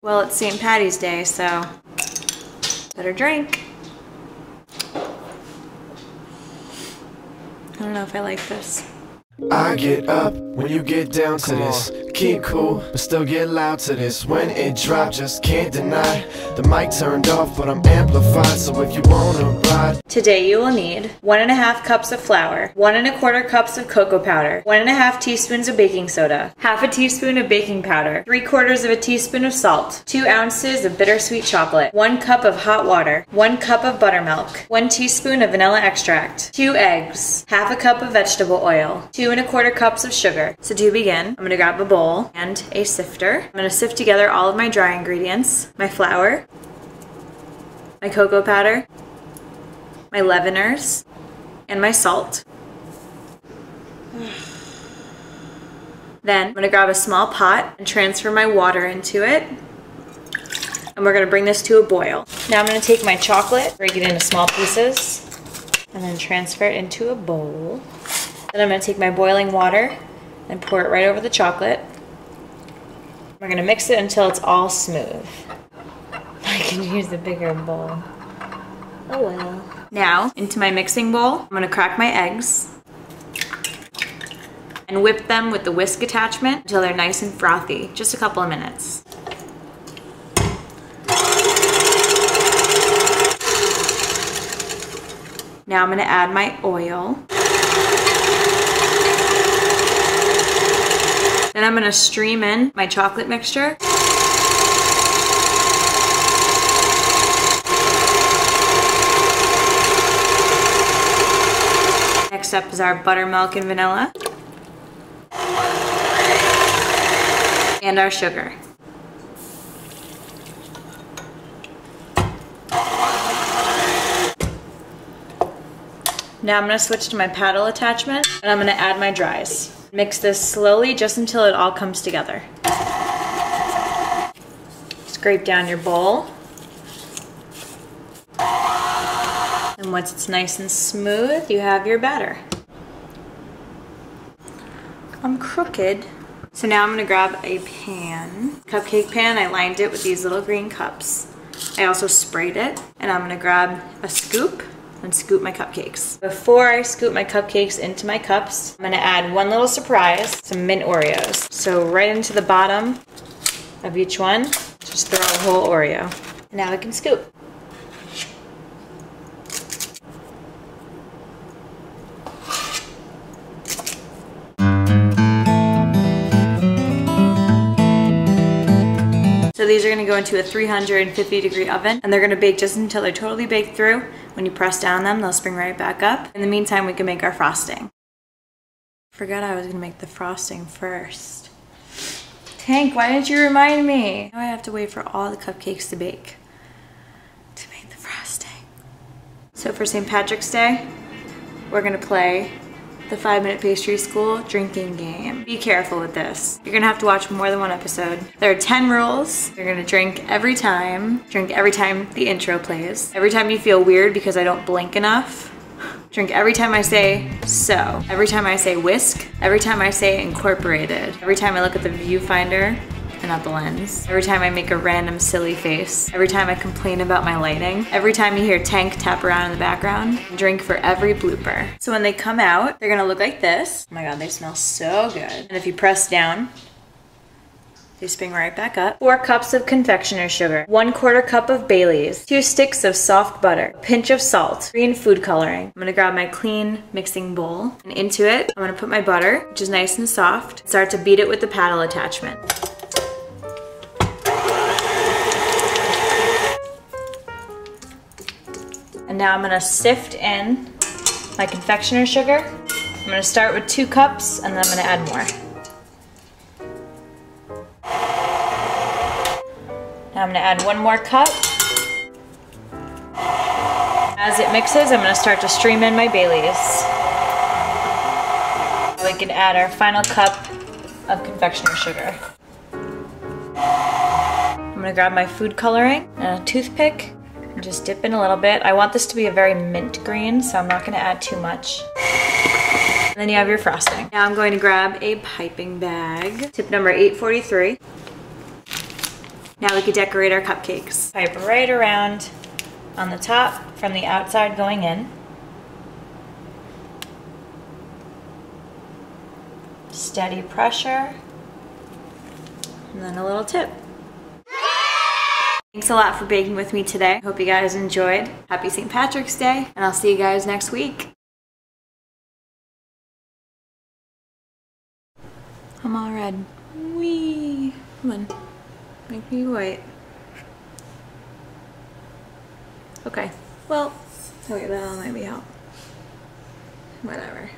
Well, it's St. Patty's Day, so better drink. I don't know if I like this. I get up when you get down to this. Keep cool, but still get loud to this. When it drops, just can't deny. The mic turned off, but I'm amplified. So if you wanna ride. Today you will need 1½ cups of flour, 1¼ cups of cocoa powder, 1½ teaspoons of baking soda, ½ a teaspoon of baking powder, 3/4 of a teaspoon of salt, 2 ounces of bittersweet chocolate, 1 cup of hot water, 1 cup of buttermilk, 1 teaspoon of vanilla extract, 2 eggs, ½ a cup of vegetable oil, 2¼ cups of sugar. So to begin, I'm gonna grab a bowl and a sifter. I'm gonna sift together all of my dry ingredients, my flour, my cocoa powder, my leaveners, and my salt. Then I'm gonna grab a small pot and transfer my water into it. And we're gonna bring this to a boil. Now I'm gonna take my chocolate, break it into small pieces, and then transfer it into a bowl. Then I'm gonna take my boiling water and pour it right over the chocolate. We're gonna mix it until it's all smooth. I can use a bigger bowl. Oh well. Now, into my mixing bowl, I'm gonna crack my eggs and whip them with the whisk attachment until they're nice and frothy, just a couple of minutes. Now I'm gonna add my oil. Then I'm gonna stream in my chocolate mixture. Next up is our buttermilk and vanilla. And our sugar. Now I'm gonna switch to my paddle attachment and I'm gonna add my dries. Mix this slowly just until it all comes together. Scrape down your bowl. And once it's nice and smooth, you have your batter. I'm crooked. So now I'm gonna grab a pan, cupcake pan. I lined it with these little green cups. I also sprayed it, and I'm gonna grab a scoop and scoop my cupcakes. Before I scoop my cupcakes into my cups, I'm gonna add one little surprise, some mint Oreos. So right into the bottom of each one, just throw a whole Oreo. And now I can scoop. So these are gonna go into a 350-degree oven, and they're gonna bake just until they're totally baked through. When you press down them, they'll spring right back up. In the meantime, we can make our frosting. Forgot I was gonna make the frosting first. Tank, why didn't you remind me? Now I have to wait for all the cupcakes to bake to make the frosting. So for St. Patrick's Day, we're gonna play the 5-minute pastry school drinking game. Be careful with this. You're gonna have to watch more than one episode. There are 10 rules. You're gonna drink every time the intro plays. Every time you feel weird because I don't blink enough. Drink every time I say so. Every time I say whisk. Every time I say incorporated. Every time I look at the viewfinder and not the lens. Every time I make a random silly face. Every time I complain about my lighting. Every time you hear Tank tap around in the background. Drink for every blooper. So when they come out, they're gonna look like this. Oh my god, they smell so good. And if you press down, they spring right back up. 4 cups of confectioner sugar, 1/4 cup of Baileys, 2 sticks of soft butter, a pinch of salt, green food coloring. I'm gonna grab my clean mixing bowl, and into it, I'm gonna put my butter, which is nice and soft, start to beat it with the paddle attachment. And now I'm gonna sift in my confectioner sugar. I'm gonna start with 2 cups, and then I'm gonna add more. Now I'm gonna add 1 more cup. As it mixes, I'm gonna start to stream in my Baileys. We can add our final cup of confectioner sugar. I'm gonna grab my food coloring and a toothpick and just dip in a little bit. I want this to be a very mint green, so I'm not gonna add too much. And then you have your frosting. Now I'm going to grab a piping bag. Tip number 843. Now we could decorate our cupcakes. Pipe right around on the top from the outside going in. Steady pressure. And then a little tip. Thanks a lot for baking with me today. Hope you guys enjoyed. Happy St. Patrick's Day, and I'll see you guys next week. I'm all red. Whee! Come on. Make me white. Okay. Well, wait, that might be out. Whatever.